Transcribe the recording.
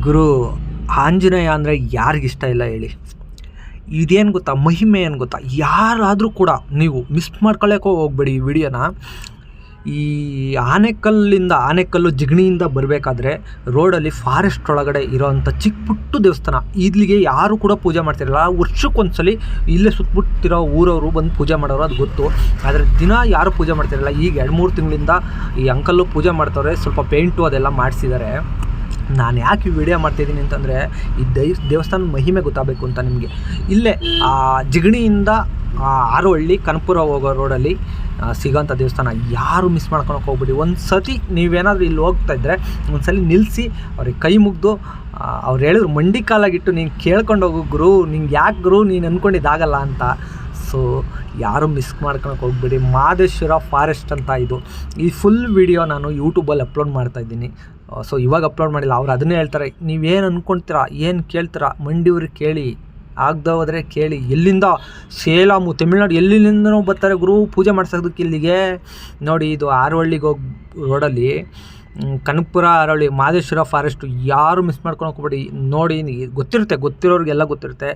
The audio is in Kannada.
ಗುರು ಆಂಜನೇಯ ಅಂದರೆ ಯಾರಿಗಿಷ್ಟ ಇಲ್ಲ ಹೇಳಿ. ಇದೇನು ಗೊತ್ತಾ, ಮಹಿಮೆ ಏನು ಗೊತ್ತಾ, ಯಾರಾದರೂ ಕೂಡ ನೀವು ಮಿಸ್ ಮಾಡ್ಕೊಳ್ಳೋಕೆ ಹೋಗ್ಬೇಡಿ ಈ ವಿಡಿಯೋನ. ಈ ಆನೆಕಲ್ಲು ಜಿಗಣಿಯಿಂದ ಬರಬೇಕಾದ್ರೆ ರೋಡಲ್ಲಿ ಫಾರೆಸ್ಟ್ ಒಳಗಡೆ ಇರೋವಂಥ ಚಿಕ್ಕ ಪುಟ್ಟು ದೇವಸ್ಥಾನ. ಇಲ್ಲಿಗೆ ಯಾರು ಕೂಡ ಪೂಜೆ ಮಾಡ್ತಿರಲ್ಲ, ವರ್ಷಕ್ಕೊಂದ್ಸಲಿ ಇಲ್ಲೇ ಸುತ್ತಮುತ್ತಿರೋ ಊರವರು ಬಂದು ಪೂಜೆ ಮಾಡೋರು, ಅದು ಗೊತ್ತು. ಆದರೆ ದಿನ ಯಾರು ಪೂಜೆ ಮಾಡ್ತಿರಲ್ಲ. ಈಗ 2-3 ತಿಂಗಳಿಂದ ಈ ಅಂಕಲ್ಲು ಪೂಜೆ ಮಾಡ್ತವ್ರೆ, ಸ್ವಲ್ಪ ಪೇಂಟು ಅದೆಲ್ಲ ಮಾಡಿಸಿದ್ದಾರೆ. ನಾನು ಯಾಕೆ ಈ ವಿಡಿಯೋ ಮಾಡ್ತಾಯಿದ್ದೀನಿ ಅಂತಂದರೆ, ಈ ದೇವಸ್ಥಾನದ ಮಹಿಮೆ ಗೊತ್ತಾಗಬೇಕು ಅಂತ ನಿಮಗೆ. ಇಲ್ಲೇ ಜಿಗಣಿಯಿಂದ ಆರೋಹಳ್ಳಿ ಕನಕಪುರ ಹೋಗೋ ರೋಡಲ್ಲಿ ಸಿಗೋಂಥ ದೇವಸ್ಥಾನ. ಯಾರು ಮಿಸ್ ಮಾಡ್ಕೊಳಕ್ಕೆ ಹೋಗ್ಬಿಡಿ. ಒಂದು ಸತಿ ನೀವೇನಾದರೂ ಇಲ್ಲಿ ಹೋಗ್ತಾಯಿದ್ರೆ ಒಂದ್ಸಲ ನಿಲ್ಲಿಸಿ ಅವ್ರಿಗೆ ಕೈ ಮುಗಿದು ಅವ್ರು ಹೇಳಿದ್ರು ಮಂಡಿ ಕಾಲಾಗಿಟ್ಟು ನೀನು ಕೇಳ್ಕೊಂಡು ಹೋಗು ಗುರು, ನಿಂಗೆ ಯಾಕೆ ಗುರು ನೀನು ಅಂದ್ಕೊಂಡಿದ್ದಾಗಲ್ಲ ಅಂತ. ಸೊ ಯಾರು ಮಿಸ್ ಮಾಡ್ಕೊಳಕ್ಕೆ ಹೋಗ್ಬಿಡಿ. ಮಹದೇಶ್ವರ ಫಾರೆಸ್ಟ್ ಅಂತ ಇದು. ಈ ಫುಲ್ ವಿಡಿಯೋ ನಾನು ಯೂಟ್ಯೂಬಲ್ಲಿ ಅಪ್ಲೋಡ್ ಮಾಡ್ತಾಯಿದ್ದೀನಿ. ಸೊ ಇವಾಗ ಅಪ್ಲೋಡ್ ಮಾಡಿಲ್ಲ. ಅವ್ರು ಅದನ್ನೇ ಹೇಳ್ತಾರೆ, ನೀವೇನು ಅಂದ್ಕೊಳ್ತೀರಾ, ಏನು ಕೇಳ್ತೀರಾ, ಮಂಡಿಯವ್ರಿಗೆ ಕೇಳಿ, ಆಗದೆ ಹೋದರೆ ಕೇಳಿ. ಎಲ್ಲಿಂದ ಸೇಲಮು ತಮಿಳ್ನಾಡು ಎಲ್ಲಿಂದನೂ ಬರ್ತಾರೆ ಗುರು ಪೂಜೆ ಮಾಡ್ಸೋದಕ್ಕೆ ಇಲ್ಲಿಗೆ. ನೋಡಿ, ಇದು ಆರೋಹಳ್ಳಿಗೆ ಹೋಗಿ ರೋಡಲ್ಲಿ ಕನಕಪುರ ಆರೋಹಳ್ಳಿ ಮಹದೇಶ್ವರ ಫಾರೆಸ್ಟು. ಯಾರು ಮಿಸ್ ಮಾಡ್ಕೊಳಕ್ಕೆ ಹೋಗ್ಬೇಡಿ. ನೋಡಿ, ಗೊತ್ತಿರುತ್ತೆ, ಗೊತ್ತಿರೋರಿಗೆಲ್ಲ ಗೊತ್ತಿರುತ್ತೆ.